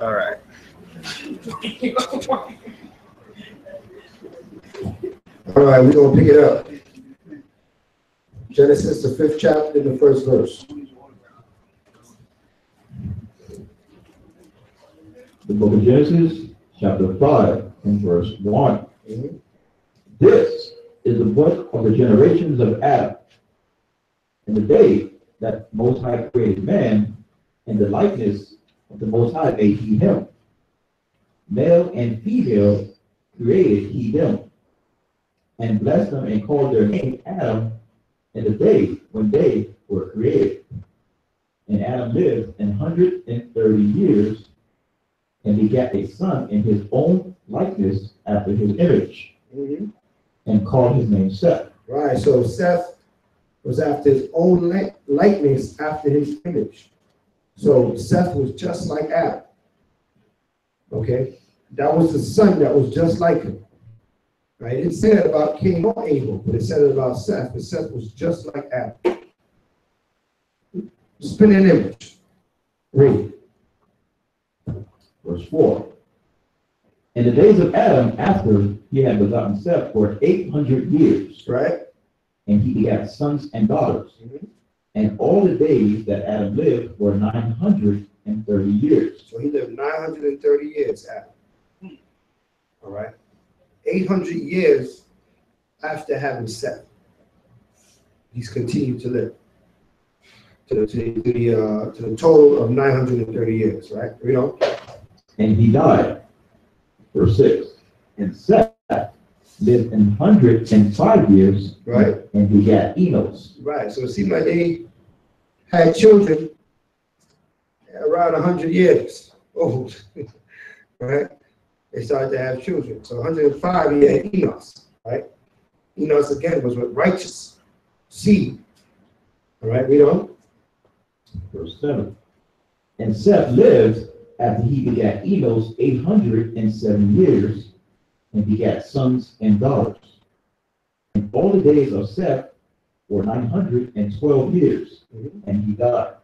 All right. All right, we're going to pick it up. Genesis, the 5th chapter, the 1st verse. The book of Genesis, chapter 5, and verse 1. Mm-hmm. This is the book of the generations of Adam. In the day that Most High created man, in the likeness of the Most High made he him. Male and female created he them, and blessed them and called their name Adam in the day when they were created. And Adam lived 130 years and begat a son in his own likeness after his image, Mm-hmm. and called his name Seth. Right, so Seth was after his own likeness after his image. So Seth was just like Adam. Okay? That was the son that was just like him. Right? It didn't say that about Cain or Abel, but it said it about Seth. But Seth was just like Adam. Spin an image. Read. Verse 4. In the days of Adam, after he had begotten Seth for 800 years, Right? and he begat sons and daughters. Mm-hmm. And all the days that Adam lived were 930 years. So he lived 930 years, Adam. All right? 800 years after having Seth, he's continued to live to the total of 930 years, right? You know? And he died. Verse 6. And Seth lived 105 years, Right? and begat Enos. Right. So it seemed like they had children around 100 years old, right? They started to have children. So 105, he had Enos, right? Enos, again, was with righteous seed. All right, read on. Verse 7. And Seth lived after he begat Enos 807 years, and begat sons and daughters. And all the days of Seth were 912 years, and he died.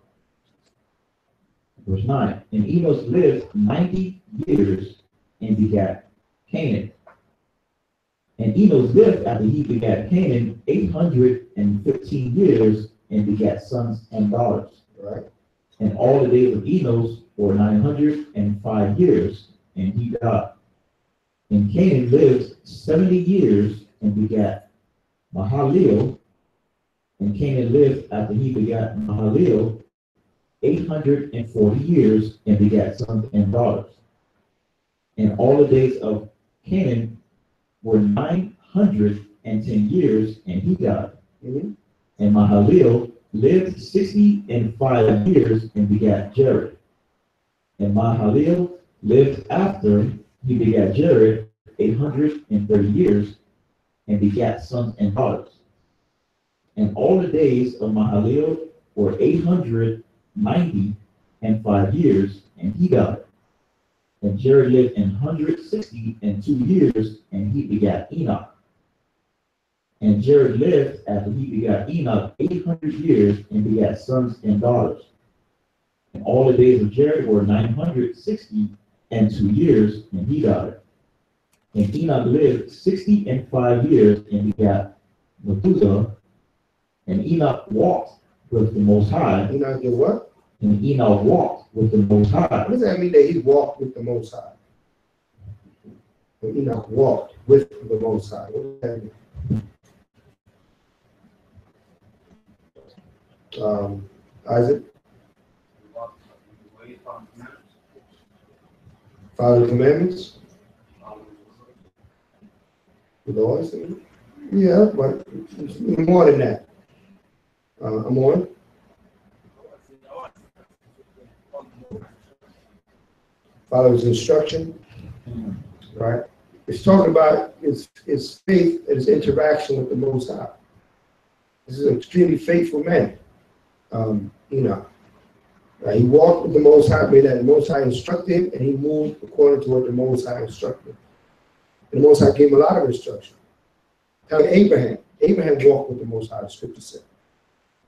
Verse 9. And Enos lived 90 years, and begat Canaan. And Enos lived after he begat Canaan 815 years, and begat sons and daughters. Right. And all the days of Enos were 905 years, and he died. And Canaan lived 70 years, and begat Mahalalel. And Canaan lived after he begat Mahalalel 840 years, and begat sons and daughters. And all the days of Canaan were 910 years, and he died. Mm-hmm. And Mahalalel lived 65 years, and begat Jared. And Mahalalel lived after he begat Jared 830 years, and begat sons and daughters. And all the days of Mahalalel were 895 years, and he died. And Jared lived 162 years, and he begat Enoch. And Jared lived after he begat Enoch 800 years, and begat sons and daughters. And all the days of Jared were 962 years, and he died. And Enoch lived 65 years, and begat Methuselah. And Enoch walked with the Most High. Enoch did what? And Enoch walked with the Most High. What does that mean that he walked with the Most High? When Enoch walked with the Most High. What does that mean? Isaac? Follow the commandments? The laws? Yeah, but more than that. I'm on. Follow his instruction. Right? It's talking about his faith and his interaction with the Most High. This is an extremely faithful man. Enoch. He walked with the Most High, made that the Most High instructed him, and he moved according to what the Most High instructed him. And the Most High gave him a lot of instruction. Now Abraham walked with the Most High, the scripture said.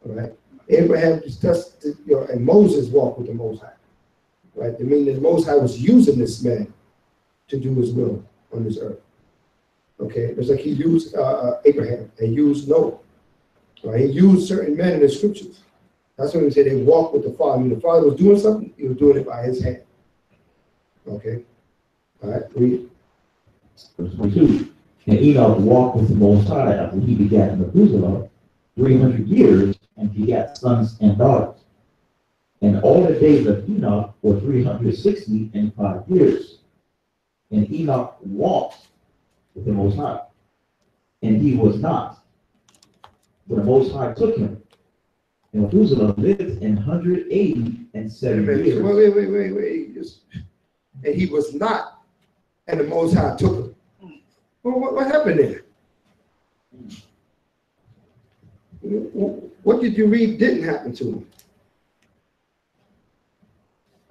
All right? Abraham discussed, and Moses walked with the Most High. right? I mean, the Most High was using this man to do his will on this earth. Okay, it's like he used Abraham and used Noah. Right? He used certain men in the scriptures. That's when he said they walked with the Father. When the Father was doing something, he was doing it by his hand. Okay, all right, read. Verse 22. And Enoch walked with the Most High after he begat Methuselah 300 years and begat sons and daughters. And all the days of Enoch were 365 years. And Enoch walked with the Most High. And he was not, but the Most High took him. And Methuselah lived 187 years. Wait. And he was not, and the Most High took him. Well, what happened there? What did you read didn't happen to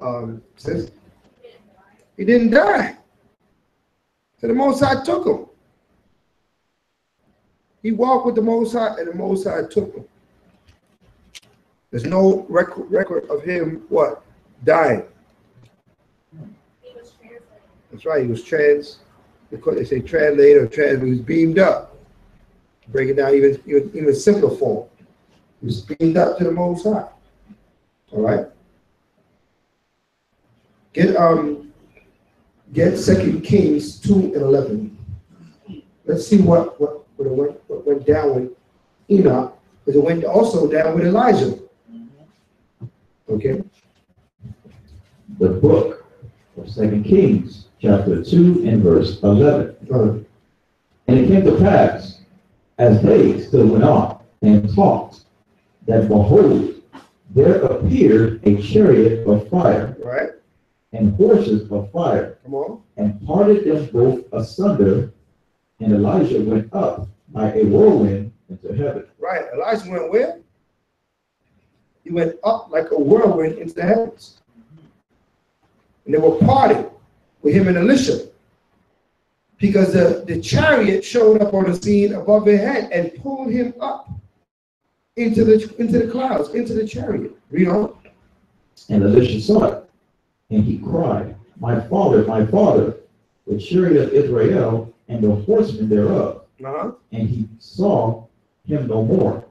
him? Says he didn't die. So the Most High took him. He walked with the Most High, and the Most High took him. There's no record of him, what? Dying. He was translated. That's right, he was because they say translated or he was beamed up. Break it down even simpler form. He was beamed up to the Most High. All right. Get 2 Kings 2:11. Let's see what went down with Enoch, because it went also down with Elijah. Okay. The book of 2 Kings, chapter 2 and verse 11. And it came to pass, as they still went on and talked, that behold, there appeared a chariot of fire, right, and horses of fire, come on, and parted them both asunder, and Elijah went up by a whirlwind into heaven. Right, Elijah went where? He went up like a whirlwind into the heavens. And they were parted with him and Elisha, because the chariot showed up on the scene above their head and pulled him up into the clouds, into the chariot. Read on. And Elisha saw it, and he cried, my father, the chariot of Israel, and the horsemen thereof. And he saw him no more.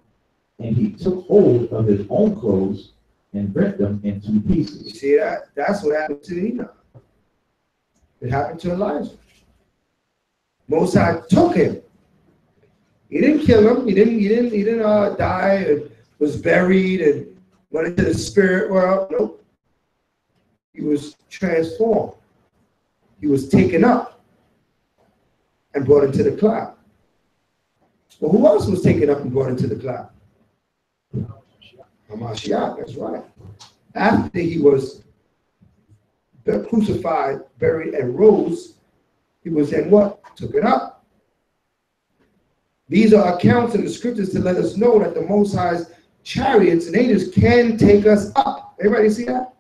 And he took hold of his own clothes and rent them in 2 pieces. You see that? That's what happened to Enoch. It happened to Elijah. Most High took him. He didn't kill him. He didn't die and was buried and went into the spirit world. Nope. He was transformed. He was taken up and brought into the cloud. Well, who else was taken up and brought into the cloud? Hamashiach, that's right. After he was crucified, buried, and rose, he was then what? Took it up. These are accounts in the scriptures to let us know that the Most High's chariots and angels can take us up. Everybody see that?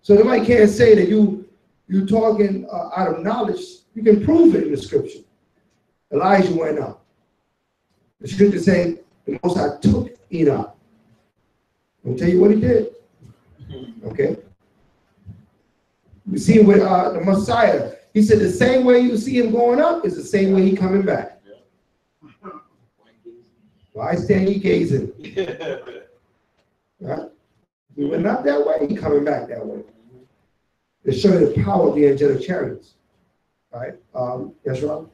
So nobody can't say that you're talking out of knowledge. You can prove it in the scripture. Elijah went up. The scripture say the Most High took Enoch. I'll tell you what he did. Okay. We see him with the Messiah. He said the same way you see him going up is the same way he coming back. Why stand ye gazing? Right? He went up that way, he coming back that way. To show you the power of the angelic chariots. Right? Yes, Rob?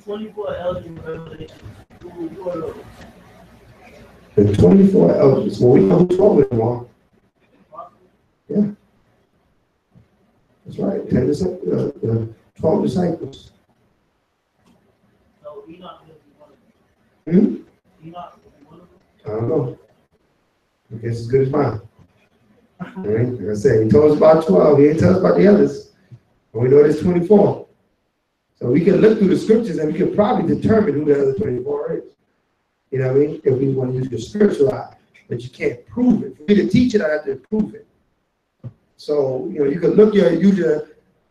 24 elders in Revelation. Who are those? The 24 elders. Well, we know who's wrong with them all. Yeah. That's right. 12 disciples. So Enoch will be one of them. Enoch will be one of them. I don't know. I guess as good as mine. Right? Like I said, he told us about 12. He didn't tell us about the others. And we know there's 24. So we can look through the scriptures and we can probably determine who the other 24 is. You know what I mean? If we want to use the spiritual eye. But you can't prove it. For me to teach it, I have to prove it. So, you know, you can use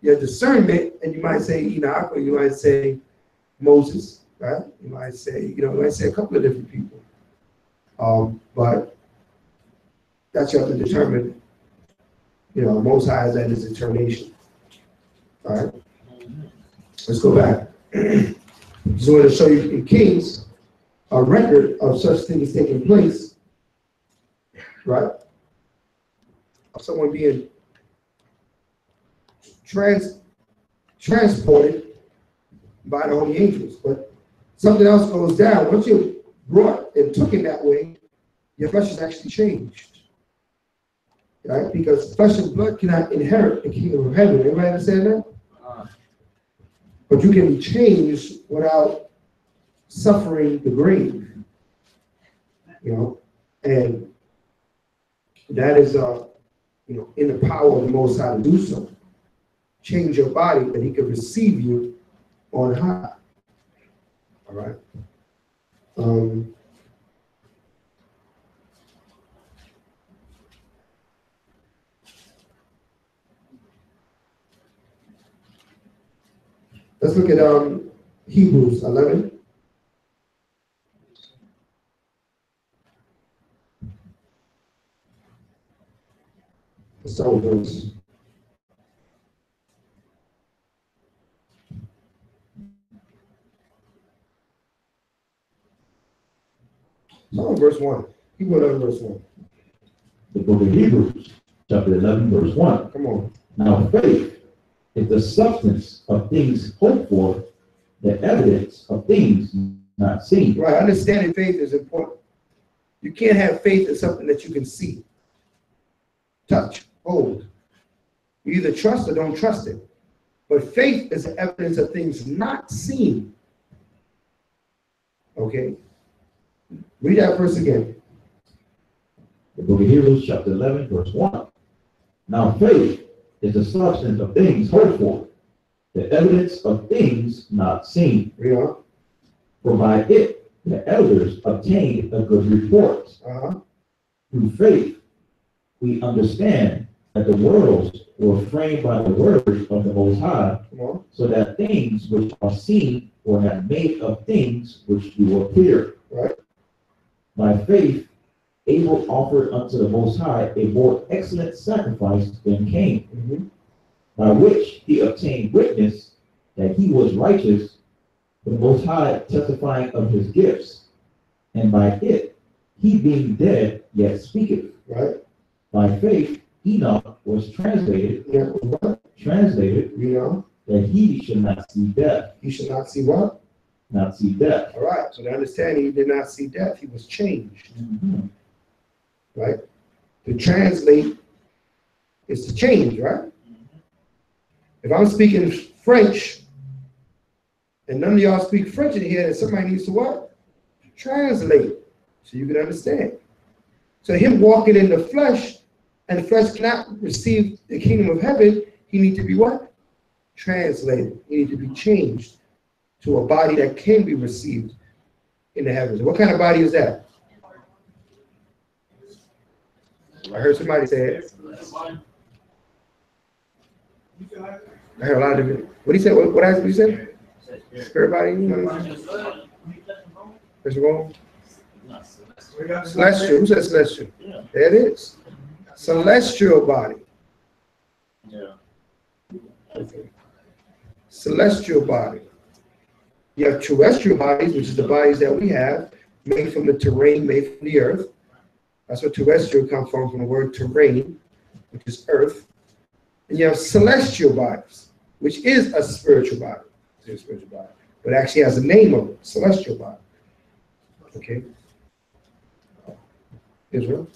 your discernment, and you might say Enoch, or you might say Moses, right? You might say a couple of different people. But That's you have to determine, Most High has that as determination. All right? Let's go back. Just wanted to show you in Kings a record of such things taking place, right? Of someone being transported by the holy angels. But something else goes down. Once you're brought and taken that way, your flesh is actually changed. Right? Because flesh and blood cannot inherit the kingdom of heaven. Everybody understand that? But you can be changed without suffering the grave. And that is in the power of the Most High to do so. Change your body that he can receive you on high. All right. Let's look at Hebrews 11. Let's start with verse. Start with verse 1. Hebrews 11, verse 1. The book of Hebrews, chapter 11, verse 1. Come on. Now faith is the substance of things hoped for, the evidence of things not seen. Right, understanding faith is important. You can't have faith in something that you can see, touch, hold. You either trust or don't trust it. But faith is the evidence of things not seen. Okay? Read that verse again. The book of Hebrews, chapter 11, verse 1. Now faith is the substance of things hoped for, the evidence of things not seen. Yeah. For by it the elders obtained a good report. Through faith we understand that the worlds were framed by the word of the Most High, so that things which are seen were not made of things which do appear. Right. By faith Abel offered unto the Most High a more excellent sacrifice than Cain, by which he obtained witness that he was righteous, the Most High testifying of his gifts, and by it he being dead yet speaketh. Right. By faith Enoch was translated, that he should not see death. He should not see what? Not see death. All right. So to understand, he did not see death. He was changed. Right? To translate is to change, right? If I'm speaking French and none of y'all speak French in here, then somebody needs to what? Translate so you can understand. So him walking in the flesh, and the flesh cannot receive the kingdom of heaven, he needs to be what? Translated. He needs to be changed to a body that can be received in the heavens. What kind of body is that? I heard somebody say it. I heard a lot of it. What did he say? What did he say? Spirit body? Where's it going? Celestial. Who said celestial? There it is. Celestial body. Okay. Celestial body. You have terrestrial bodies, which is the bodies that we have, made from the terrain, made from the earth. That's what terrestrial comes from the word terrain, which is earth. And you have celestial bodies, which is a spiritual body. It's a spiritual body, but it actually has a name of it, celestial body. Okay. Israel?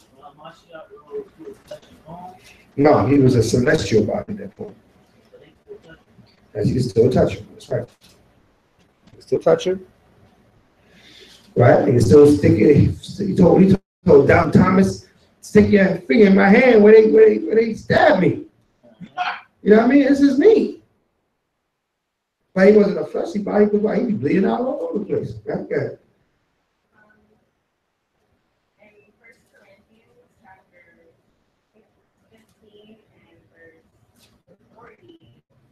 No, he was a celestial body at that point. As you can still touch him. That's right. You can still touch him. Right? You can still stick it. He told Down Thomas, stick your finger in my hand where they stabbed me. You know what I mean? This is me. But he wasn't a fleshy body, but he'd be bleeding out all over the place. Okay.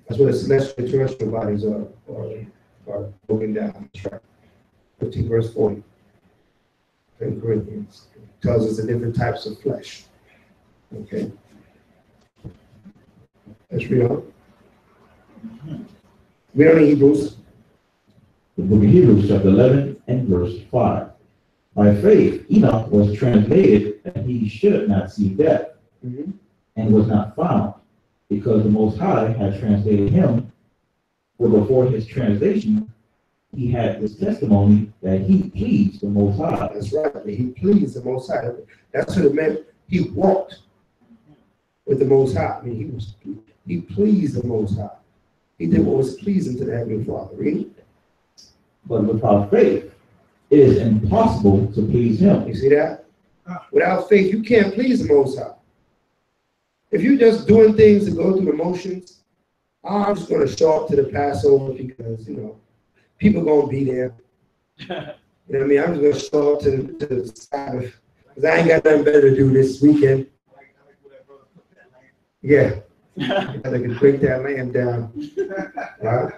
That's what the celestial terrestrial bodies are broken down. That's right. 15 verse 40. In Corinthians. It tells us the different types of flesh. Okay. Let's read on. Read on in Hebrews. The book of Hebrews, chapter 11 and verse 5. By faith, Enoch was translated that he should not see death, Mm-hmm. and was not found, because the Most High had translated him. For before his translation, he had this testimony that he pleased the Most High. That's right. He pleased the Most High. That's what it meant. He walked with the Most High. I mean, he pleased the Most High. He did what was pleasing to the Heavenly Father. Read. But without faith, it is impossible to please him. You see that? Without faith, you can't please the Most High. If you're just doing things to go through the motions, I'm just going to show up to the Passover because, people going to be there. You know what I mean? I'm just going to show up to the Sabbath because I ain't got nothing better to do this weekend. Yeah. I can break that lamb down. Right?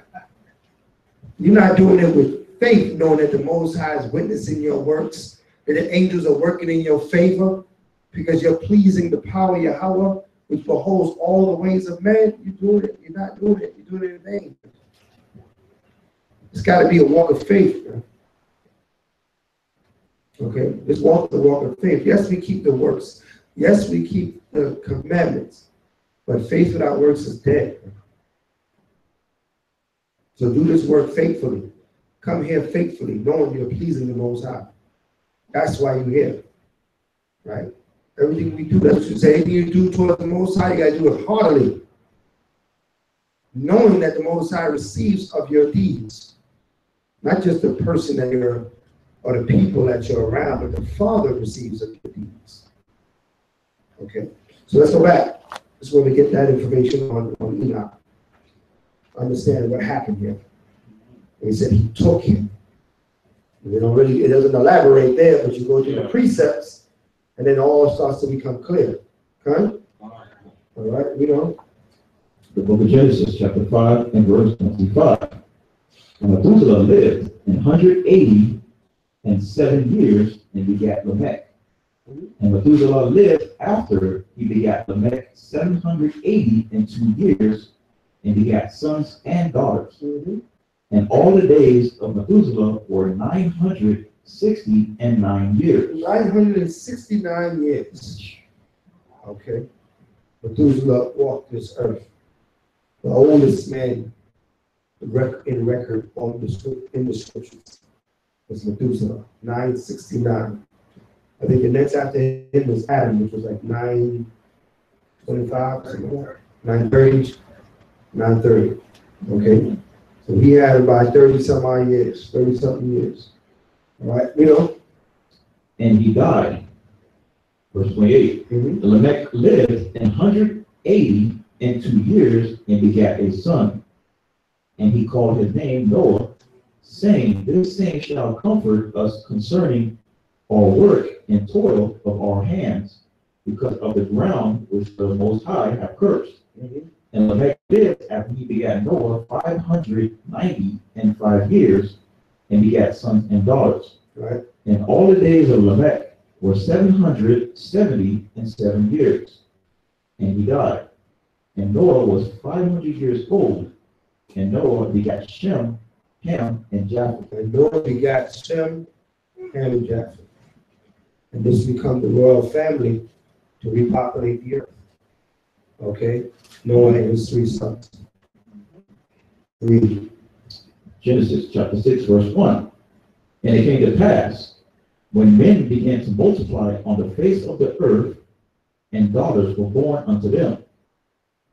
You're not doing it with faith, knowing that the Most High is witnessing your works, that the angels are working in your favor because you're pleasing the power of Yahweh, which beholds all the ways of man. You're doing it. You're not doing it. You're doing it in vain. It's got to be a walk of faith. Man. Okay? This walk is a walk of faith. Yes, we keep the works. Yes, we keep the commandments. But faith without works is dead. So do this work faithfully. Come here faithfully, knowing you're pleasing the Most High. That's why you're here. Right? Everything we do, that's what you say. Anything you do towards the Most High, you got to do it heartily. Knowing that the Most High receives of your deeds. Not just the person that you're, or the people that you're around, but the Father receives of your deeds. Okay? So let's go back. Just want to get that information on Enoch. Understand what happened here. He said he took him. It doesn't elaborate there, but you go through the precepts, and then all starts to become clear. Okay? All right, The book of Genesis, chapter 5 and verse 25. And Methuselah lived 180 and 7 years and begat Lamech. And Methuselah lived after he begat Lamech 780 and 2 years and begat sons and daughters. Mm-hmm. And all the days of Methuselah were 969 years. 969 years. Okay. Methuselah walked this earth. The oldest man in record in the scriptures was Methuselah, 969. I think the next after him was Adam, which was like 925, 930, 930. Okay. So he had about 30 something years. All right, And he died. Verse 28. Mm-hmm. Lamech lived 180 and 2 years and begat a son. And he called his name Noah, saying, this thing shall comfort us concerning our work and toil of our hands, because of the ground which the Most High have cursed. Mm-hmm. And Lamech lived after he begat Noah 595 years, and begat sons and daughters. Right. And all the days of Lamech were 777 years, and he died. And Noah was 500 years old, and Noah begat Shem, Ham, and Japheth. And Noah begat Shem, Ham, and Japheth. And this become the royal family to repopulate the earth. Okay? Noah and his 3 sons. Read. Genesis chapter 6, verse 1. And it came to pass, when men began to multiply on the face of the earth, and daughters were born unto them,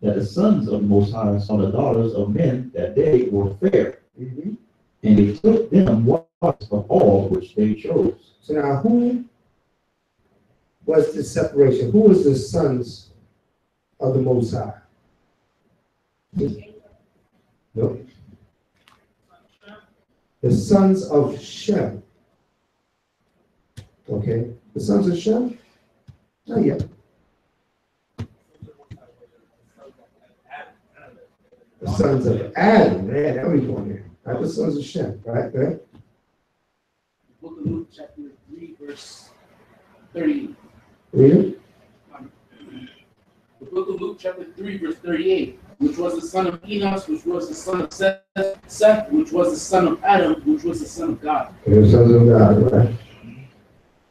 that the sons of the Most High saw the daughters of men that they were fair. Mm-hmm. And they took them wives of all which they chose. So now who was the separation? Who was the sons of the Most High? No. The sons of Shem. Okay. The sons of Shem? Not yet. The sons of Adam. Man, there we go there. Not the sons of Shem. Right? Right? Book of Luke, chapter 3, verse 30. Read it. Luke chapter 3, verse 38, which was the son of Enos, which was the son of Seth, which was the son of Adam, which was the son of God. The sons of God, right?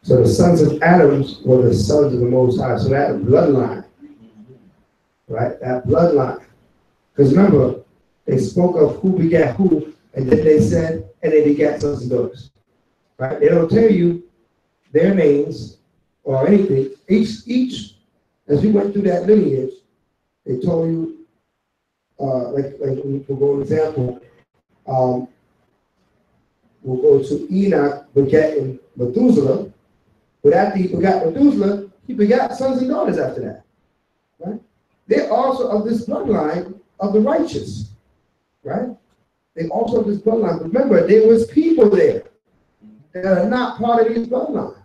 So the sons of Adam were the sons of the Most High. So that bloodline, right? That bloodline. Because remember, they spoke of who begat who, and then they said, and they begat sons and daughters. Right? They don't tell you their names or anything. Each, as we went through that lineage, they told you, like we'll go an example, we'll go to Enoch begetting Methuselah, but after he begot Methuselah, he begot sons and daughters after that. Right? They're also of this bloodline of the righteous. Right? They also of this bloodline. Remember, there was people there that are not part of this bloodline.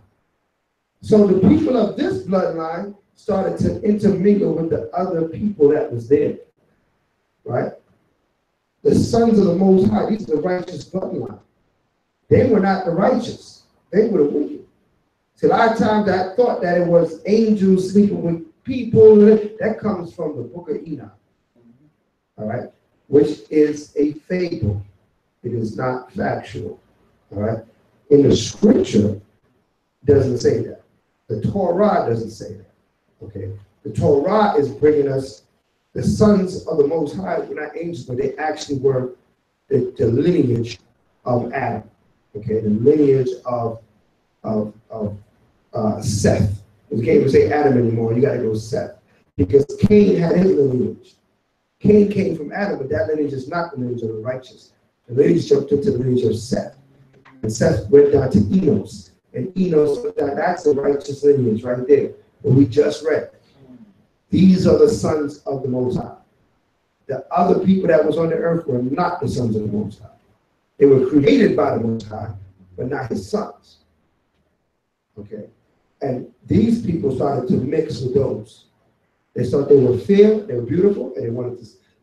So the people of this bloodline started to intermingle with the other people that was there. Right? The sons of the Most High, these are the righteous bloodline. They were not the righteous. They were the wicked. So a lot of times I thought that it was angels sleeping with people. That comes from the book of Enoch. All right? Which is a fable. It is not factual. All right? In the scripture, it doesn't say that. The Torah doesn't say that. Okay? The Torah is bringing us the sons of the Most High were not angels, but they actually were the lineage of Adam. Okay? The lineage of Seth. You can't even say Adam anymore. You got to go Seth. Because Cain had his lineage. Cain came from Adam, but that lineage is not the lineage of the righteous. The lineage jumped into the lineage of Seth. And Seth went down to Enos. And Enos went down, that's the righteous lineage right there. What we just read. These are the sons of the Most High. The other people that was on the earth were not the sons of the Most High. They were created by the Most High, but not his sons. Okay? And these people started to mix with those. They thought they were fair, they were beautiful, and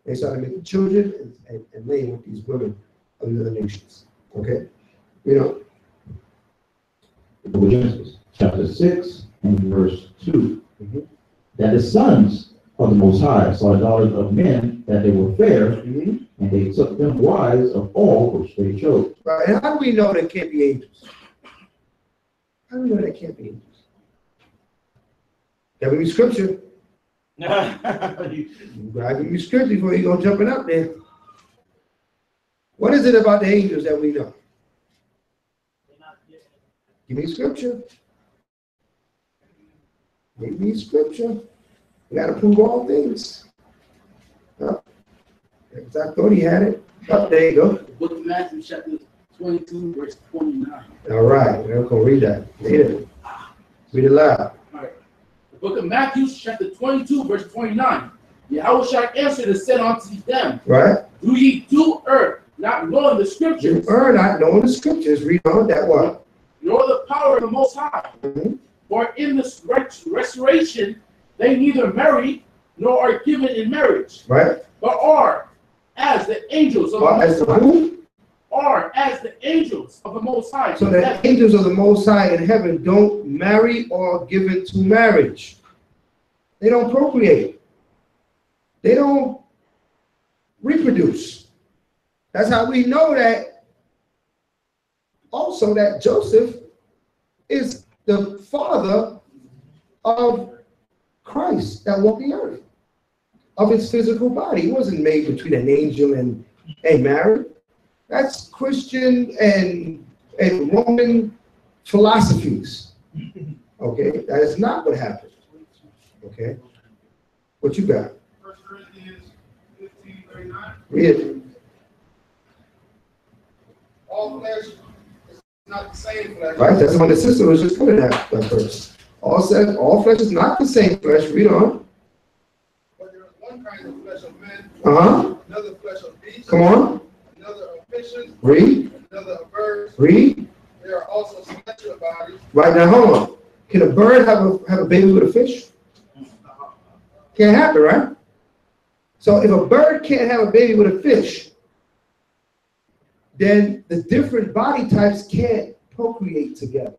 they started making children and laying with these women of the other nations. Okay? You know? The book of Genesis, chapter 6 and verse 2. Mm-hmm. That the sons of the Most High saw the daughters of men, that they were fair, Mm-hmm. and they took them wives of all which they chose. Right, and how do we know they can't be angels? How do we know they can't be angels? That would be scripture. You gotta give me scripture before you go jumping up there. What is it about the angels that we know? Give me scripture. Give me scripture. We gotta prove all things. I thought he had it. Oh, there you go. The book of Matthew chapter 22, verse 29. All right, we're gonna read that. Read it. Read it loud. All right. The book of Matthew chapter 22, verse 29. Yahweh shall answer and said unto them, Right? do ye do err, not knowing the scriptures? You err not knowing the scriptures. Read on that what? Nor the power of the Most High. Mm-hmm. For in this restoration they neither marry nor are given in marriage, Right? but are as the angels of the As Most the High. who? Are as the angels of the Most High. So the angels of the Most High in heaven don't marry or give into marriage. They don't procreate. They don't reproduce. That's how we know that also that Joseph is the father of Christ that walked the earth, of his physical body. He wasn't made between an angel and Mary. That's Christian and Roman philosophies. Okay, that is not what happened. Okay, what you got? 1 Corinthians 15:39. Read it. All flesh is not the same flesh. Right, that's what the sister was just putting that verse. All said, all flesh is not the same flesh. Read on. But there is one kind of flesh of men, Another flesh of beasts, Come on. another of fishes, Read. another of birds. Read. There are also celestial bodies. Right now, hold on. Can a bird have a baby with a fish? Can't happen, right? So if a bird can't have a baby with a fish, then the different body types can't procreate together.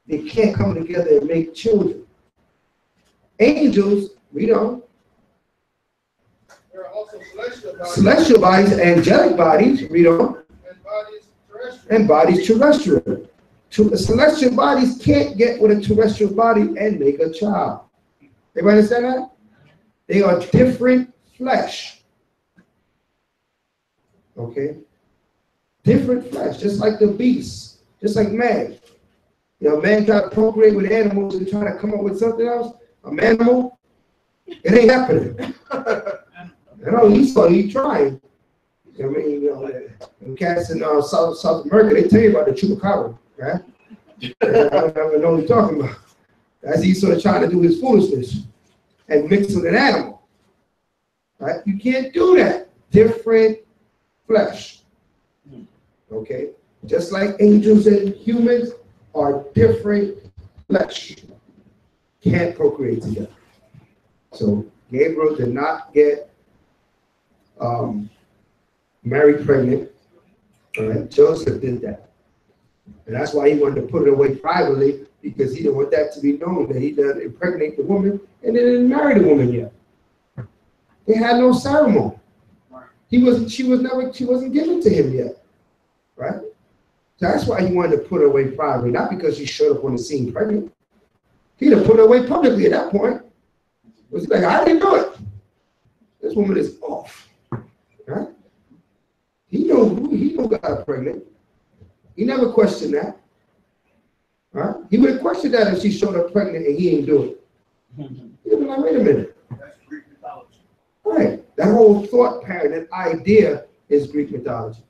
They can't come together and make children. Angels, read on, celestial bodies, angelic bodies, read on, and bodies terrestrial. Celestial bodies can't get with a terrestrial body and make a child. Everybody understand that? They are different flesh. Okay? Different flesh, just like the beasts, just like man. You know, man try to procreate with animals and try to come up with something else. A manimal, it ain't happening. You know, he trying. I mean, you know, cats in South America, they tell you about the chupacabra, right? I don't know what you're talking about. That's he sort of trying to do his foolishness and mix with an animal. Right? You can't do that. Different flesh. Okay? Just like angels and humans are different flesh. Can't procreate together. So Gabriel did not get Mary pregnant. All right? Joseph did that. And that's why he wanted to put it away privately, because he didn't want that to be known that he done impregnate the woman and then didn't marry the woman yet. They had no ceremony. She wasn't given to him yet. Right? So that's why he wanted to put her away privately, not because she showed up on the scene pregnant. He'd have put her away publicly at that point. It was like, I didn't do it. This woman is off. Right? He got her pregnant. He never questioned that. Right? He would have questioned that if she showed up pregnant and he didn't do it. He'd be like, wait a minute. That's Greek mythology. Right. That whole thought pattern, that idea is Greek mythology.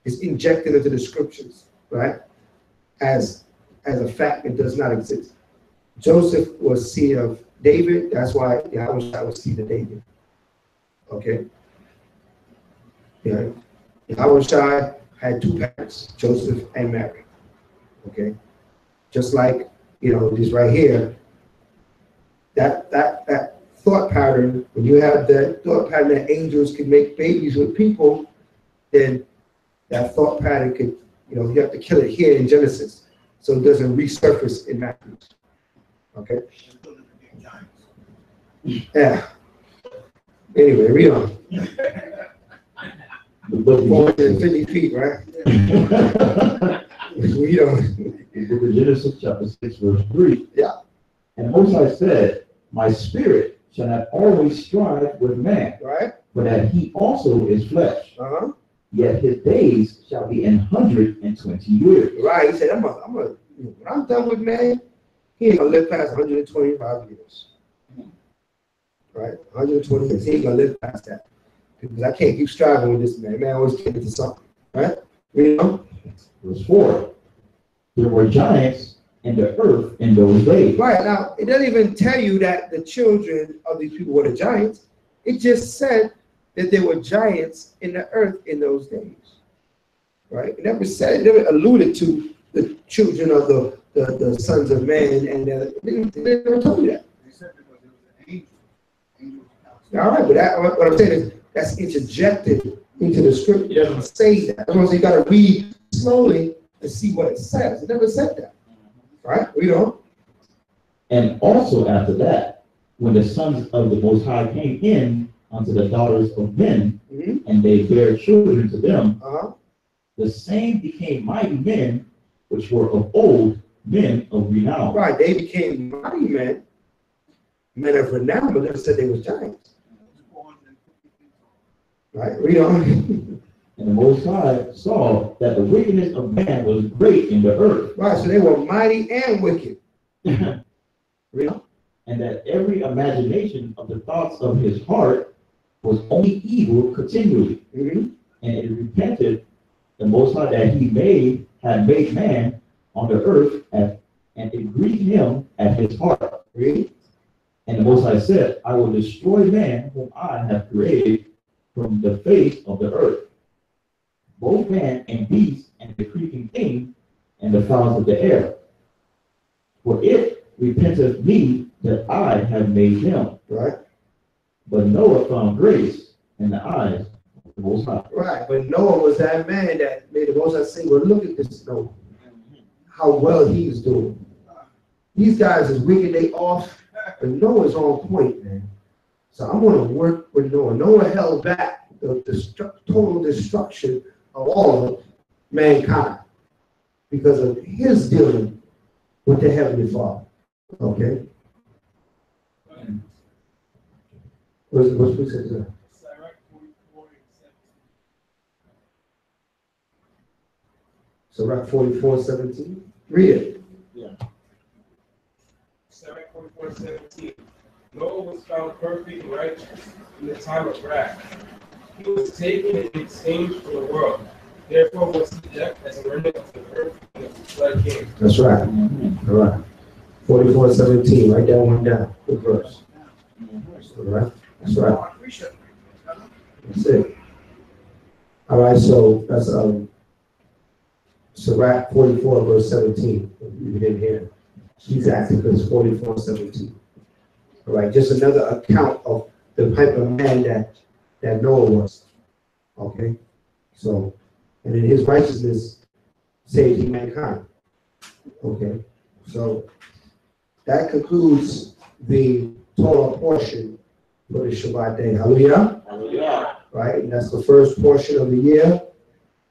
It's injected into the scriptures, right? As a fact that does not exist. Joseph was seed of David. That's why Yahweh was seed of David. Okay? Yeah. Yahweh had two parents, Joseph and Mary. Okay? Just like, you know, this right here, that thought pattern, when you have that thought pattern that angels can make babies with people, then that thought pattern could, you know, you have to kill it here in Genesis so it doesn't resurface in Matthew. Okay? Yeah. Anyway, read on. 450 feet, right? Read on. The book of Genesis, chapter 6, verse 3. Yeah. And Moses said, my spirit shall not always strive with man, Right? for that he also is flesh. Uh-huh. Yet his days shall be 120 years. Right. He said, when I'm done with man, he ain't gonna live past 125 years. Right? 120 years. He ain't gonna live past that. Because I can't keep striving with this man. Man always get into something. Right? You know? Verse 4. There were giants in the earth in those days. Right. Now, it doesn't even tell you that the children of these people were the giants. It just said that there were giants in the earth in those days. Right? It never said, it never alluded to the children of the sons of man, and they never told you that. They said because it was an angel. All right, but what I'm saying is that's interjected into the script. It doesn't say that. That's why you got to read slowly and see what it says. It never said that. Right? Read on. And also after that, when the sons of the Most High came in unto the daughters of men, and they bare children to them, the same became mighty men, which were of old, men of renown. Right, they became mighty men of renown, but never said they were giants. Right, read on. And the Most High saw that the wickedness of man was great in the earth. Right, so they were mighty and wicked. Read on. And that every imagination of the thoughts of his heart was only evil continually. And it repented the Most High that he had made man on the earth, and it grieved him at his heart. Read. And the Most High said, I will destroy man whom I have created from the face of the earth, both man and beast, and the creeping thing, and the fowls of the air. For it repenteth me that I have made him. Right. But Noah found grace in the eyes of the Most High. Right, but Noah was that man that made the Most High say, well, look at this Noah, how well he is doing. These guys is wicked, they off, but Noah's on point, man. So I'm going to work with Noah. Noah held back the total destruction of all of mankind because of his dealing with the Heavenly Father. Okay? What's we said there? Sirach 44:17. Read it. Yeah. Sirach 44:17. Noah was found perfect and righteous in the time of wrath. He was taken in exchange for the world. Therefore was he left as a remnant of the earth when the flood came. That's right. All right. 44:17. Write that one down. Good verse. All right. That's right. That's it. All right. So that's Sirach 44 verse 17. If you didn't hear, she's asking because 44:17. All right. Just another account of the type of man that Noah was. Okay. So, and in his righteousness saved mankind. Okay. So that concludes the Torah portion for the Shabbat day. Hallelujah. Hallelujah. Right. And that's the first portion of the year.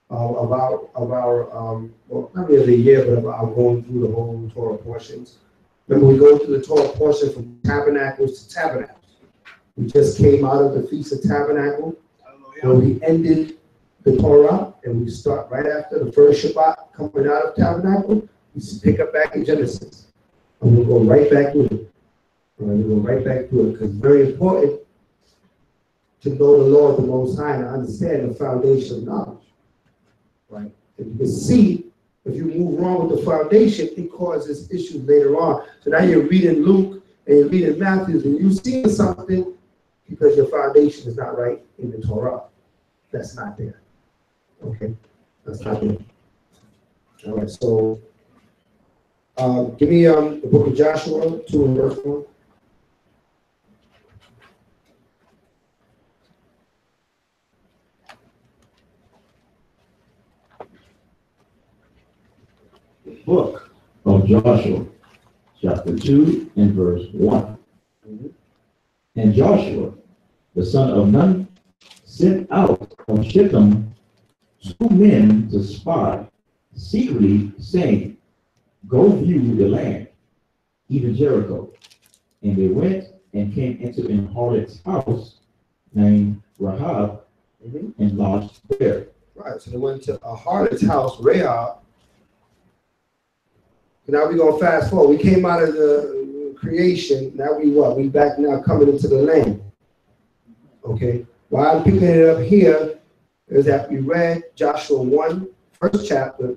Of our well, not really of the year, but of our going through the whole Torah portions. Remember, we go through the Torah portion from tabernacles to tabernacles. We just came out of the Feast of Tabernacle, where we ended the Torah, and we start right after the first Shabbat coming out of Tabernacle. We pick up back in Genesis, and we'll go right back to it. We'll go right back to it because it's very important to know the Lord, the Most High, and understand the foundation of knowledge. Right? And you can see if you move wrong with the foundation, it causes issues later on. So now you're reading Luke and you're reading Matthew, and you see something because your foundation is not right in the Torah. That's not there. Okay? That's not there. All right, so give me the book of Joshua 2 and verse 1. Book of Joshua, chapter 2 and verse 1. And Joshua, the son of Nun, sent out from Shittim 2 men to spy secretly, saying, Go view the land, even Jericho. And they went and came into an harlot's house named Rahab, and lodged there. Right, so they went to a harlot's house, Rahab. Now we're going to fast forward. We came out of the creation. Now we what? We back now coming into the land. Okay. Why I'm picking it up here is that we read Joshua 1, first chapter,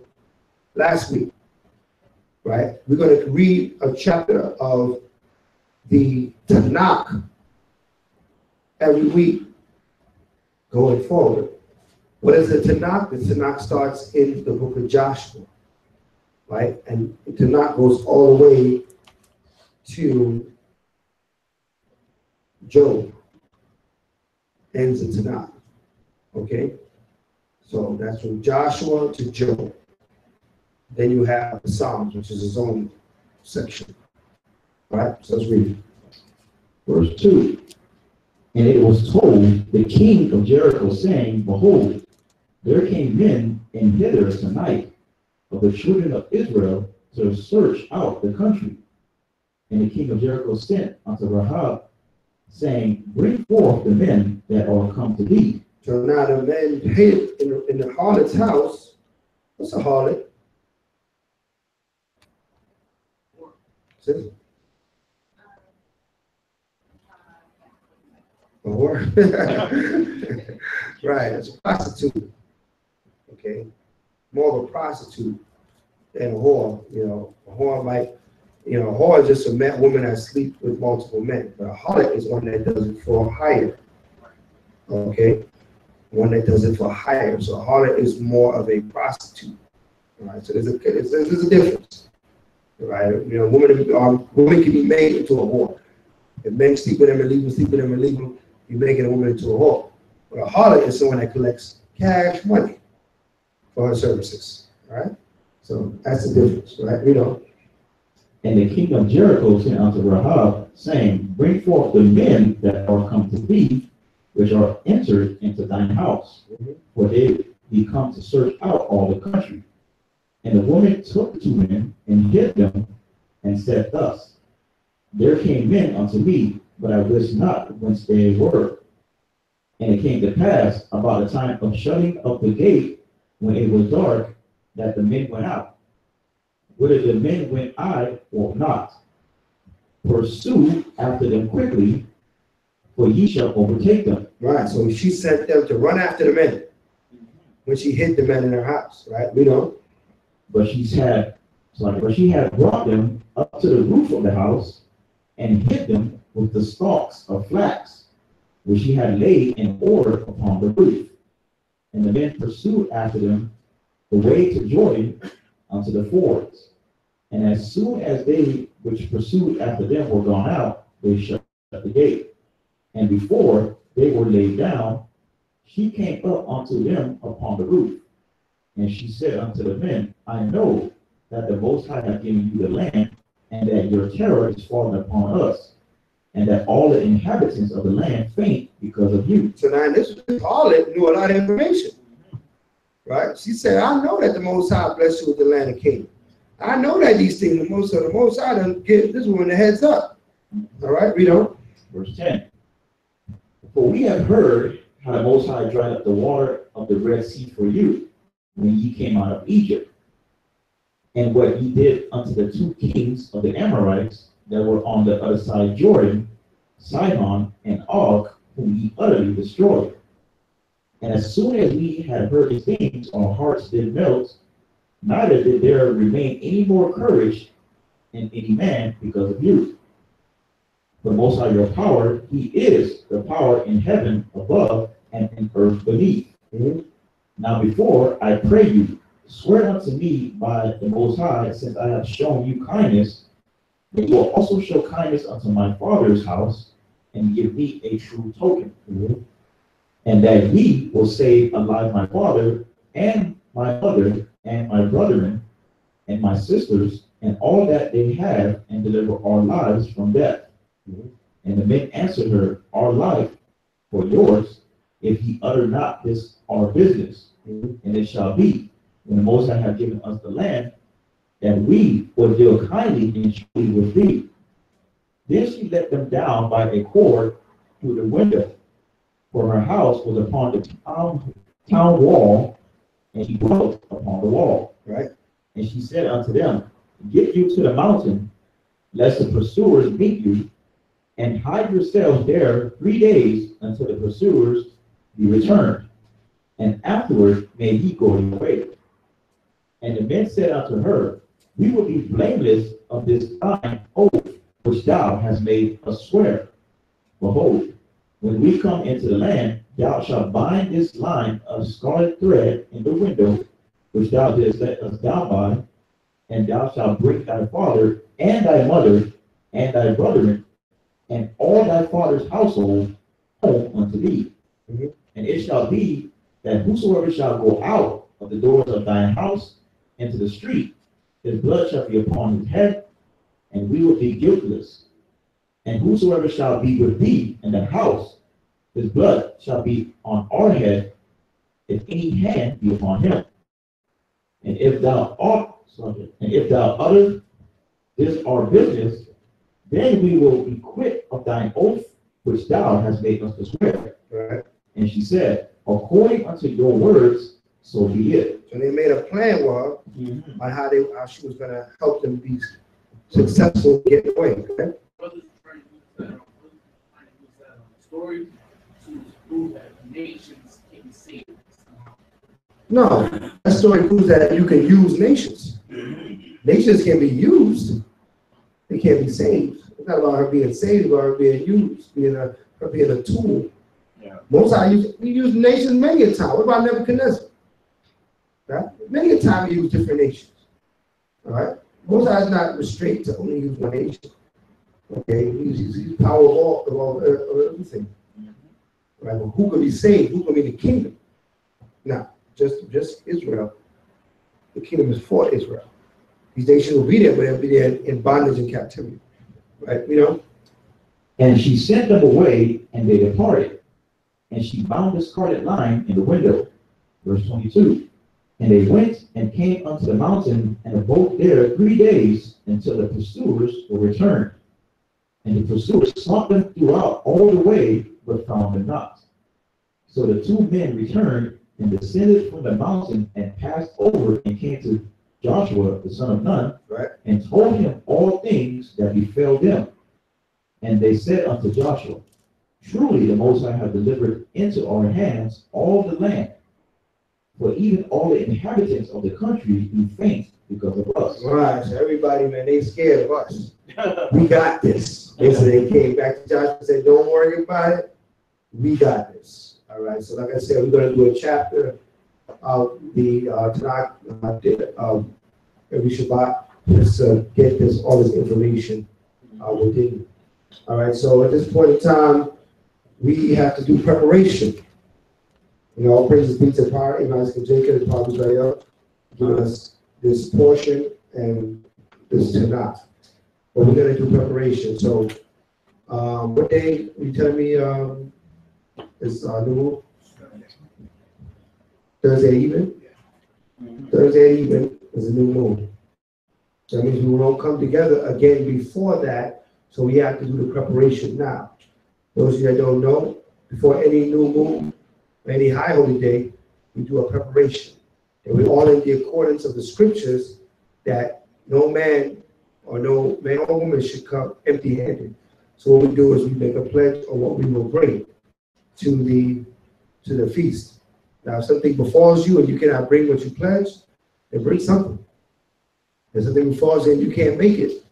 last week. Right? We're going to read a chapter of the Tanakh every week going forward. What is the Tanakh? The Tanakh starts in the book of Joshua. Right? And the Tanakh goes all the way to Job. Ends in Tanakh. Okay? So that's from Joshua to Job. Then you have the Psalms, which is its own section. All right? So let's read. Verse 2. And it was told the king of Jericho, saying, Behold, there came men in hither tonight of the children of Israel to search out the country. And the king of Jericho sent unto Rahab, saying, Bring forth the men that are come to thee. So now the men hid in the harlot's house. What's a harlot? See? A whore. Right, it's a prostitute. Okay. More of a prostitute than a whore. You know, a whore might, a whore is just a woman that sleeps with multiple men. But a harlot is one that does it for hire. Okay? One that does it for hire. So a harlot is more of a prostitute. All right? So there's a difference. Right? Women can be made into a whore. If men sleep with them and leave them, sleep with them and leave them, you're making a woman into a whore. But a harlot is someone that collects cash money for her services. Right? So that's the difference, right? And the king of Jericho sent unto Rahab, saying, Bring forth the men that are come to thee, which are entered into thine house, for they be come to search out all the country. And the woman took the 2 men and hid them, and said thus, There came men unto me, but I wist not whence they were. And it came to pass about the time of shutting up the gate, when it was dark, that the men went out. Whither the men went I will not. Pursue after them quickly, for ye shall overtake them. Right, so she sent them to run after the men when she hid the men in her house, right? We know. But she had brought them up to the roof of the house, and hid them with the stalks of flax, which she had laid in order upon the roof. And the men pursued after them the way to Jordan unto the fords. And as soon as they which pursued after them were gone out, they shut the gate. And before they were laid down, she came up unto them upon the roof. And she said unto the men, I know that the Most High hath given you the land, and that your terror is fallen upon us, and that all the inhabitants of the land faint because of you. So now this harlot knew a lot of information, right? She said, I know that the Most High blessed you with the land of Canaan. I know that these things, the Most High done give this woman a heads up. All right, read on. Verse 10. For we have heard how the Most High dried up the water of the Red Sea for you, when ye came out of Egypt, and what ye did unto the 2 kings of the Amorites that were on the other side Jordan, Sihon and Og, whom ye utterly destroyed. And as soon as we had heard these things, our hearts did melt, neither did there remain any more courage in any man because of you. The Most High your power, he is the power in heaven above and in earth beneath. Now before, I pray you, swear unto me by the Most High, since I have shown you kindness, that you will also show kindness unto my father's house, and give me a true token. And that ye will save alive my father, and my mother, and my brethren, and my sisters, and all that they have, and deliver our lives from death. And the men answered her, Our life for yours, if ye utter not this our business. And it shall be, when the Most High have given us the land, that we will deal kindly and truly with thee. Then she let them down by a cord through the window, for her house was upon the town wall, and she dwelt upon the wall. Right. And she said unto them, Get you to the mountain, lest the pursuers meet you, and hide yourselves there 3 days until the pursuers be returned, and afterward may ye go your way. And the men said unto her, We will be blameless of this thine oath which thou hast made us swear. Behold, when we come into the land, thou shalt bind this line of scarlet thread in the window which thou didst let us down by, and thou shalt bring thy father and thy mother and thy brethren and all thy father's household home unto thee. And it shall be that whosoever shall go out of the doors of thine house into the street, his blood shall be upon his head, and we will be guiltless. And whosoever shall be with thee in the house, his blood shall be on our head, if any hand be upon him. And if thou utter this our business, then we will be quit of thine oath which thou hast made us to swear. Right. And she said, According unto your words, so be it. So they made a plan with her on how she was going to help them be successful in getting away. Okay? Brothers trying to use that story to prove that nations can be saved. No, that story proves that you can use nations. Nations can be used. They can't be saved. It's not about her being saved, it's about her being used, her being a tool. Yeah. Most times we use nations many a time. What about Nebuchadnezzar? Right? Many a time we use different nations. All right? Most times not restricted to only use one nation. Okay, he's power of all everything. Right? But who can be saved? Who can be the kingdom? Now, just Israel. The kingdom is for Israel. These nations will be there, but they'll be there in bondage and captivity. Right? You know? And she sent them away, and they departed. And she bound the scarlet line in the window. Verse 22. And they went and came unto the mountain, and abode there 3 days, until the pursuers were returned. And the pursuers sought them throughout all the way, but found them not. So the 2 men returned, and descended from the mountain, and passed over, and came to Joshua, the son of Nun, Right. and told him all things that befell them. And they said unto Joshua, truly the Most High hath delivered into our hands all the land. For even all the inhabitants of the country do faint because of us. Right. So everybody, man, they scared of us. We got this. Yesterday they came back to Joshua and said, don't worry about it. We got this. All right. So like I said, we're going to do a chapter of the Tanakh every Shabbat. Let's get this all this information within. All right. So at this point in time, we have to do preparation. You know, all praises be to Power, Imam Jacob, and Prophet Israel, giving us this portion and this Tanakh. But we're going to do preparation. So, what day? You tell me is new moon? Thursday evening? Thursday evening is a new moon. So that means we won't come together again before that. So we have to do the preparation now. Those of you that don't know, before any new moon, any high holy day, we do a preparation. And we're all in the accordance of the scriptures that no man or woman should come empty-handed. So what we do is we make a pledge of what we will bring to the feast. Now, if something befalls you and you cannot bring what you pledged, then bring something. If something befalls you and you can't make it,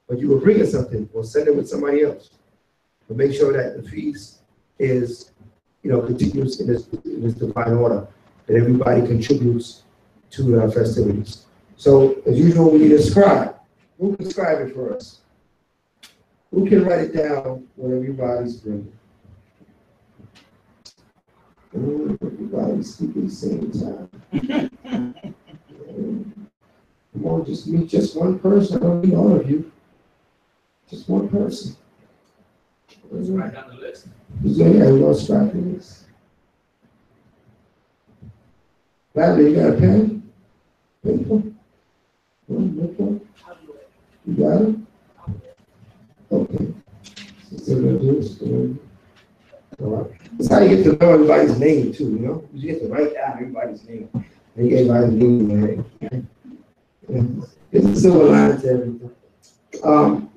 but you were bringing something, we'll send it with somebody else. But make sure that the feast is, continues in this divine order, that everybody contributes to the festivities. So, as usual, we need a scribe. Who can scribe it for us? Who can write it down when everybody's bringing? Everybody's speaking at the same time. Come on, just meet just one person. I don't need all of you. Just one person. Write down the list. We're going to start this. Bradley, you got a pen? Paper? You got it? Okay. So we're going to do this. All right. That's how you get to know everybody's name, too, you know? You get to write down everybody's name. And you get everybody's name, man. It's a silver line to everything.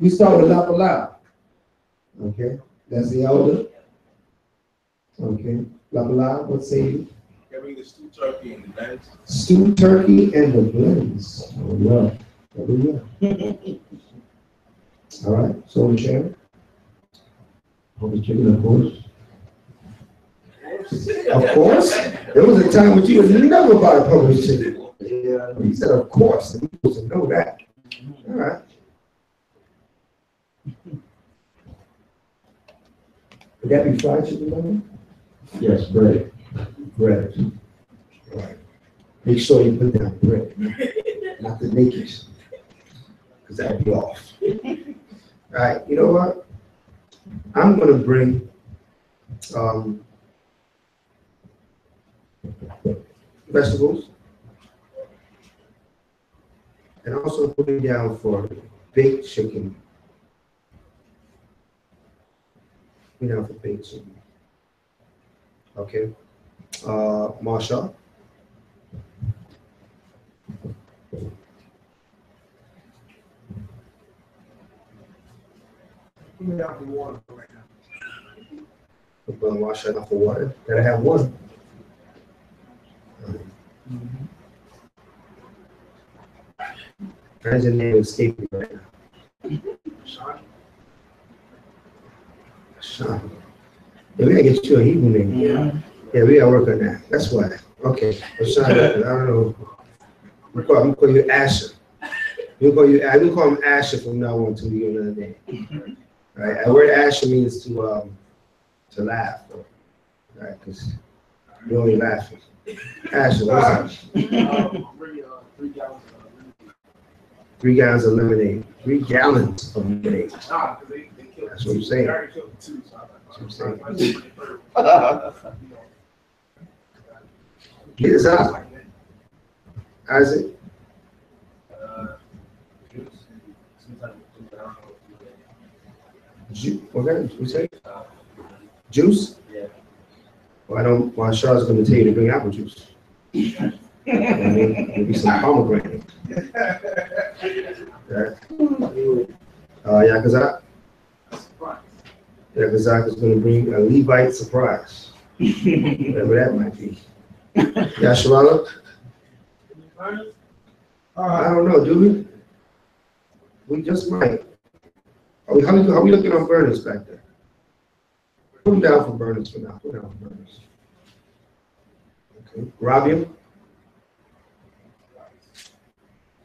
We start with Lapala. Okay? That's the elder. Okay. Lapala, what say you? Carry the stew turkey and the blends. Stewed turkey and the blends. Oh, yeah. Oh, yeah. All right. So, Chairman? Public chicken, of course. Of course. There was a time when you would never buy a public chicken. Yeah. He said, of course. And you supposed to know that. All right. Would that be fried chicken, Mama? Yes, bread. Bread. All right. Make sure you put down bread, not the naked, because that'd be off. All right. You know what? I'm going to bring vegetables, and also put it down for baked chicken. Put it down for baked chicken. Okay. Marsha. Put me down for water right now. Put Marsha down for water. Gotta have one. How's your name escaping right now? Sean. Sean. Yeah, we gotta get you a Hebrew name. Yeah, we gotta work on that. That's why. Okay. Sean, I don't know. I'm gonna call you Asher. We'll call him Asher from now on until we get another name. All right. The word Asher means to laugh. All right, because you're only laughing. Asher, what's up? Bring 3 gallons of 3 gallons of lemonade. 3 gallons of lemonade. Nah, 'cause they killed. That's what I'm saying. They already killed the 2, so That's what I'm saying. Get us out. Isaac. What kind of, we say? Juice? Yeah. Well, Charlotte's gonna tell you to bring apple juice. Maybe some pomegranate. Yakazak? Yakazak is gonna bring a Levite surprise. Whatever that might be. Yeah, Charlotte? I don't know, do we? We just might. How we looking on burners back there? Put them down for burners for now. Put down for burners. Okay. Rabia?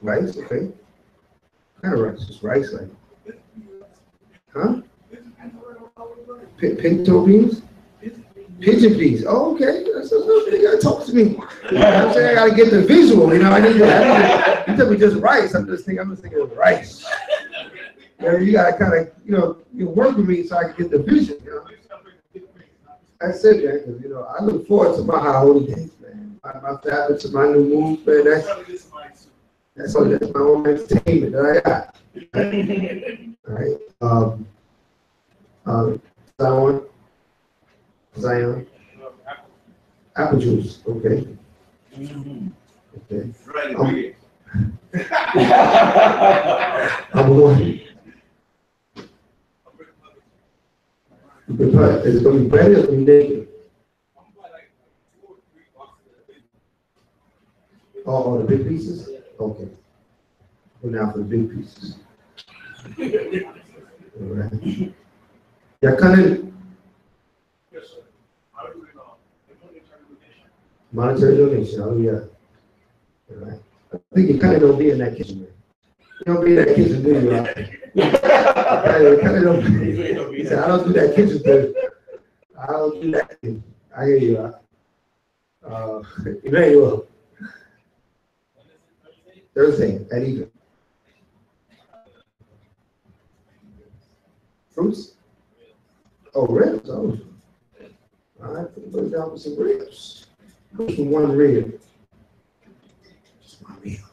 Rice, okay. What kind of rice? Just rice, like. Huh? Pinto beans? Pigeon peas. Oh, okay. That's you gotta talk to me. I'm saying I gotta get the visual, you know. I need to you tell me just rice. I'm just thinking of rice. You gotta kind of, you work with me so I can get the vision, you know. That's it, man, because, I look forward to my high holy days, man. My habits and my new moves, man, that's my own entertainment that I got. All right. Zion. Apple juice, okay. Okay. I'm one. Is it going to be bread or going to be naked? Oh, the big pieces? Okay. Go now for the big pieces. All right. Yeah, Kanan. Yes, sir. Monetary donation. Oh, yeah. All right. I think you kind of don't be in that kitchen, man. You don't be in that kitchen, do you? He said, I don't do that kitchen thing. I don't do that thing. I hear you. Emmanuel. Thursday at even. Fruits? Oh, ribs. Oh. All right, put it down with some ribs. Go for one rib. Just one rib.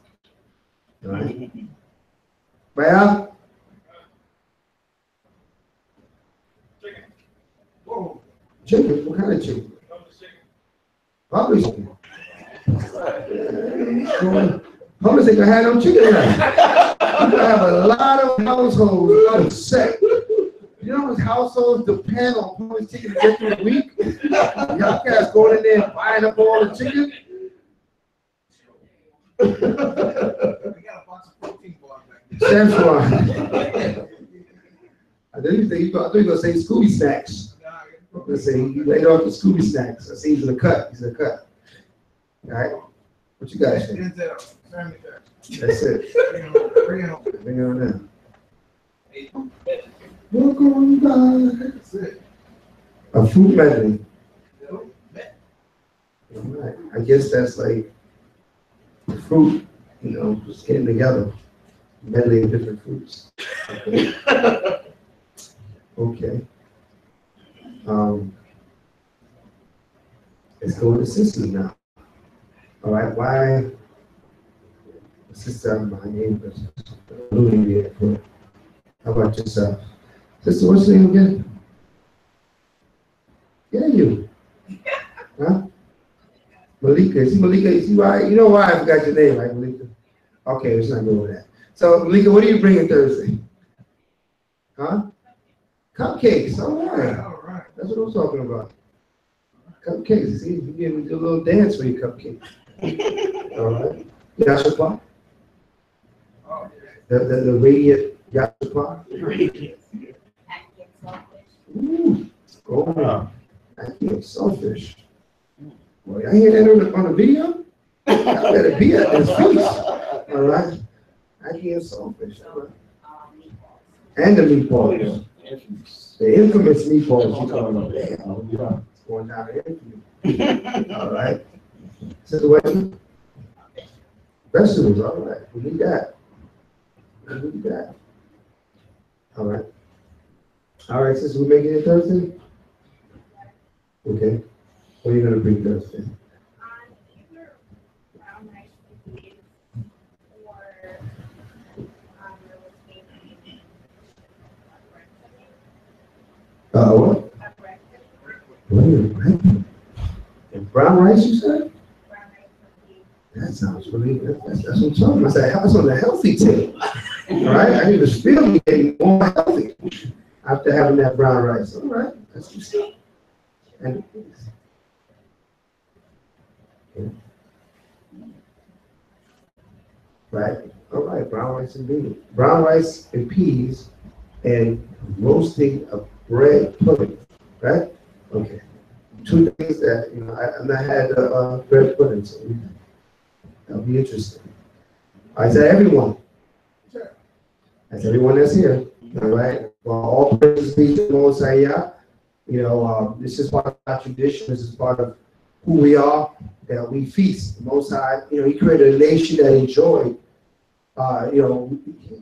All right. Baya? Chicken? What kind of chicken? Probably chicken. Homeless ain't gonna have no chicken left. You're gonna have a lot of households upset. You know those households depend on homeless chicken to get through the week? Y'all guys going in there and buying up all the chicken? We got a bunch of protein bars back there. Sam's I thought you were going to say Scooby snacks. Let's say you laid off the Scooby snacks. I see he's in a cut. He's in a cut. All right. What you got? That's it. Bring it on down. Walk on by. That's it. A fruit medley. All right. I guess that's like fruit, just getting together. Medley of different fruits. Okay. Let's go with the sisters now. All right, why? The sister, my name is how about yourself? Sister, what's your name again? Yeah, you. Huh? Malika. See, Malika, you see why? You know why I forgot your name, right, Malika? Okay, let's not go with that. So, Malika, what are you bringing Thursday? Huh? Cupcakes. All right. All right. That's what I'm talking about. Cupcakes. See, you get a little dance for your cupcake. All right. Yashapa. The radiant Yashapa. Ooh. Oh, I can't selfish. Boy, I hear that on the video. I better be at this feast. All right. I can't selfish. All right. And the meatballs. The infamous meatballs you talking about. Damn. It's going down the infamy. All right. Situation. Vegetables, all right. We need that. We'll do that. All right. All right, since we're making it Thursday? Okay. What are you going to bring Thursday? Either brown rice with beans or What? And brown rice, you said? That sounds really good. That's what I'm talking about. That's on the healthy tip. All right? I need to feel me getting more healthy after having that brown rice. All right? That's what's up. And okay. Right. All right. Brown rice and beans. Brown rice and peas and roasting of bread pudding. Right? Okay. Two things that, I've not had bread pudding, so that'll be interesting. I said everyone. Sure. That's everyone that's here. All right. Well, all praises be to the Most High Yah. This is part of our tradition. This is part of who we are. That we feast. The Most High. He created a nation that enjoyed.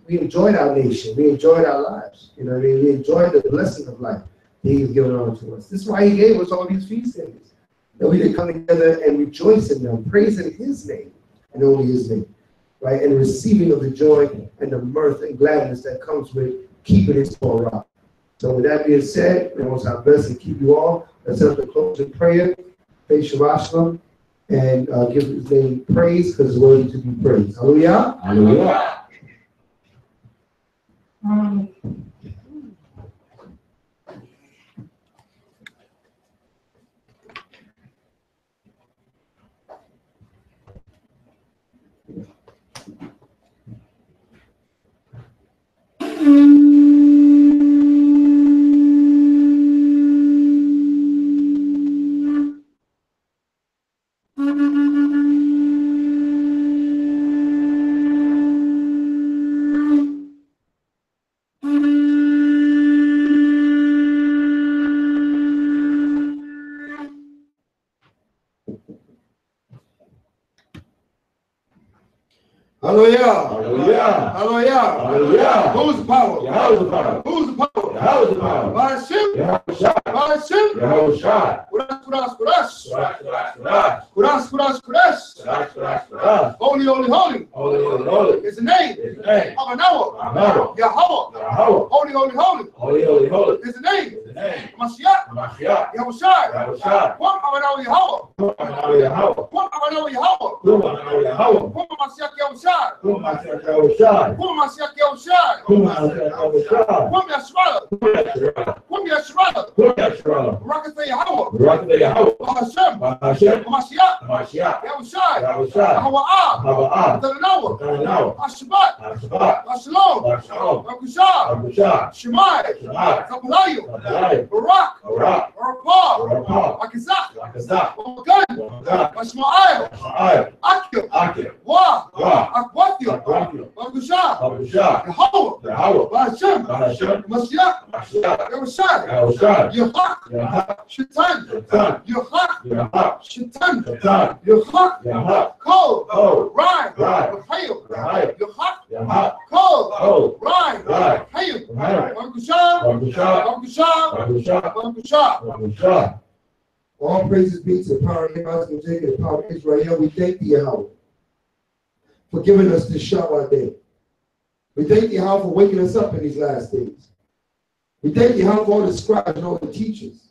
We enjoyed our nation. We enjoyed our lives. We enjoyed the blessing of life that He's given on to us. This is why He gave us all these feast days. That we can come together and rejoice in them, praising His name and only His name, right? And receiving of the joy and the mirth and gladness that comes with keeping His Torah. So with that being said, may Most High bless and keep you all. Let's have the closing prayer, face Shabbat Shalom, and give His name praise because it's worthy to be praised. Hallelujah. Hallelujah. Hallelujah. Hallelujah. Hallelujah. Hallelujah. Who's the power? Yahweh the power. Who's the power? Yahweh the power. By Hashem. Yahweh Shai. By Hashem. Yahweh Shai. Kuras, kuras, kuras. Kuras, kuras, kuras. Kuras, kuras, kuras. Kuras, kuras, kuras. Holy, holy, holy. Holy, holy, holy. Is the name. Is the name. Of Anoah. Anoah. Yahweh. Yahweh. Holy, holy, holy. Holy, holy, holy. Is the name. Is the name. Mashiach. Mashiach. Yahushai. Yahushai. One of Anoah Yahweh. Anoah Yahweh. One of Anoah Yahweh. Anoah Yahweh. One of Mashiach Yahushai. Mashiach Yahushai. One of Mashiach Yahushai. Mashiach Yahushai. One of Yashua. One of Yashua. Yahweh. Rakatha Yahweh. Rakatha Yahweh. Hashem. Hashem. Mashiach. Mashiach. Yahushai. Yahushai. Hawa'ah. Hawa'ah. Noah. Noah. Shabbat. Shabbat. Shalom. Shalom. Bakushah. Shemai. Shemai. Kapalayu. Kapalayu. Barak. Barak. Rapah. Rapah. Akizak. Akizak. Ogan. Ogan. Bashma'ayel. Shemai. Akim. Akim. Wah. Wah. Akwathil. Akwathil. Bakushah. Bakushah. Yahweh. Yahweh. Hashem. Hashem. Mashiach. Mashiach. Yahushai. Yahushai. Yahak. Yahak. Shaitan. Shaitan. Yahak. Yahak. Shaitan. Shaitan. Yahak. Yahak. Kol. Kol. Ryan. Ryan. Rahayim. Rahayim. Yahak. Yahak. Kol. Kol. Ryan. Ryan. Rahayim. Rahayim. Bakushah. Bakushah. Bakushah. Bakushah. Bakushah. Bakushah. All praises be to the power of Yahweh, and the power of Israel. We thank thee, Yahweh, for giving us this Shabbat day. We thank thee, Yahweh, for waking us up in these last days. We thank thee, Yahweh, for all the scribes and all the teachers.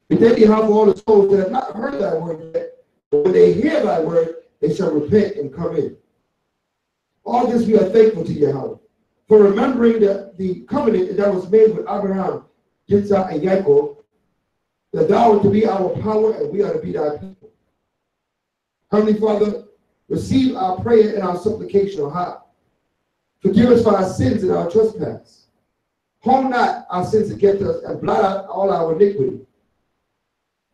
We thank thee, Yahweh, for all the souls that have not heard thy word yet, but when they hear thy word, they shall repent and come in. All this we are thankful to Yahweh for remembering the covenant that was made with Abraham, Yitzhak, and Yaakov, that thou art to be our power and we are to be thy people. Heavenly Father, receive our prayer and our supplication on high. Forgive us for our sins and our trespass. Hold not our sins against us and blot out all our iniquity.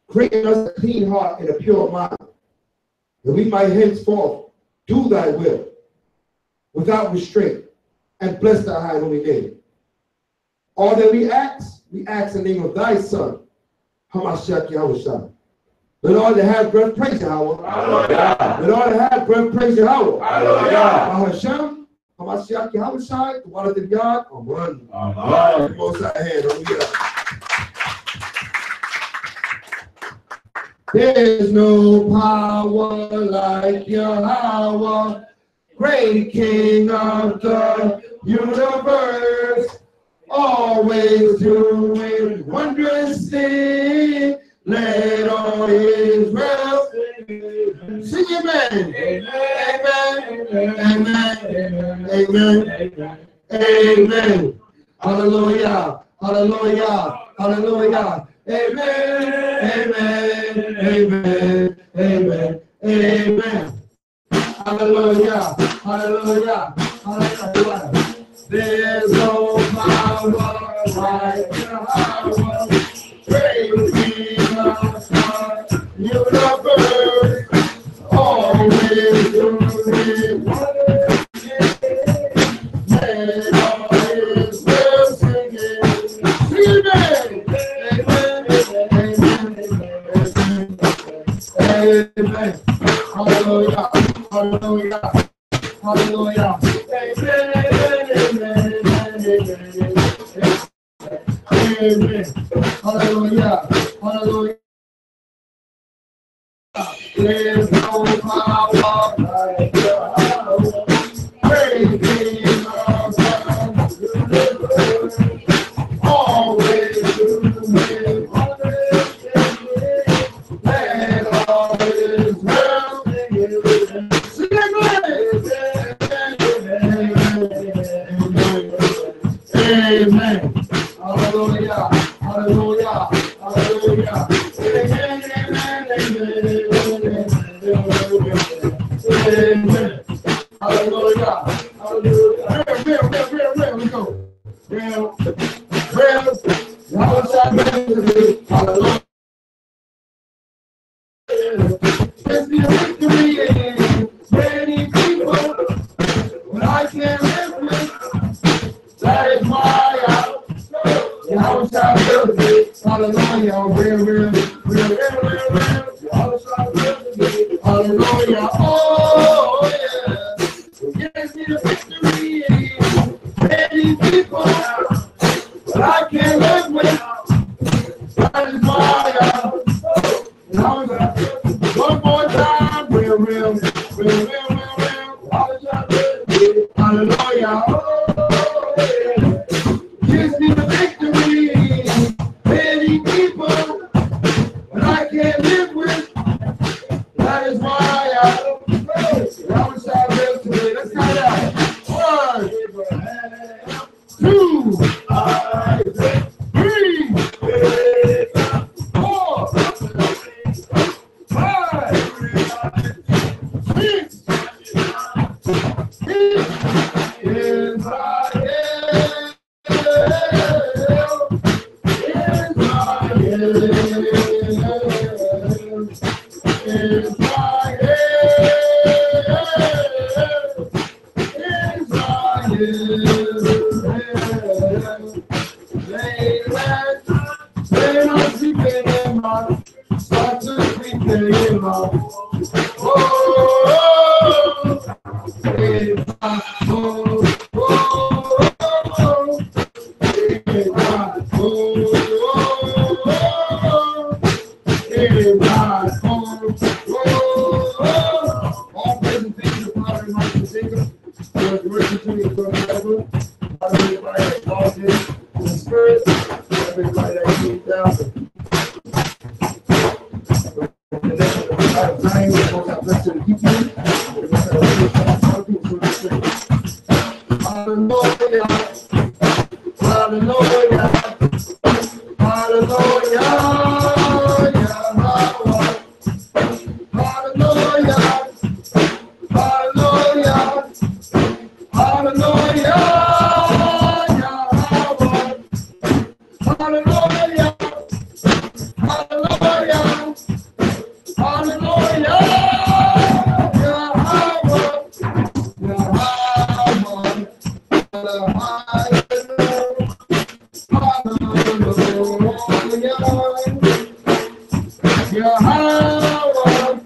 Create in us a clean heart and a pure mind, that we might henceforth do thy will without restraint and bless thy high and holy name. All that we ask in the name of thy Son, Hamashiach Yahushua. Let all that have breath praise Yahweh. Let all that have breath praise Yahweh. Hashem, Hamashiach Yahushai, the water of God, Amen. Amen. Most I hand, there's no power like Yahweh, great King of the universe, always doing wondrous things. Let all Israel sing amen. Amen. Amen. Amen. Amen. Hallelujah. Hallelujah. Hallelujah. Amen. Amen. Amen. Amen. Amen. Hallelujah. Hallelujah. Hallelujah. There's no power like Yahweh, great King of the universe, always doing wonders. Let all Israel sing it. Amen. Amen. Amen. Hallelujah. Hallelujah. Hallelujah. Amen. Amen. Hallelujah. Hallelujah. There's no power like Yahweh, great King of the universe, always doing wonders. Let all Israel sing it. Amen. Hallelujah. Hallelujah. Hallelujah. Amen. Amen. Hallelujah. Hallelujah. Real. We go. Real. Hallelujah. There's been a victory in many people, but I can't live with. That is why hallelujah, real. Hallelujah, oh yeah. Yes, me the victory in many people, but I can't live with. That is why one more time, real. Hallelujah, oh yeah. Gives me the victory. Many people, but I can't live with. That is why I wish I lived today. Let's count it out. 1, 2, 3, 4, 5, 6, 7, Israel. Yahweh,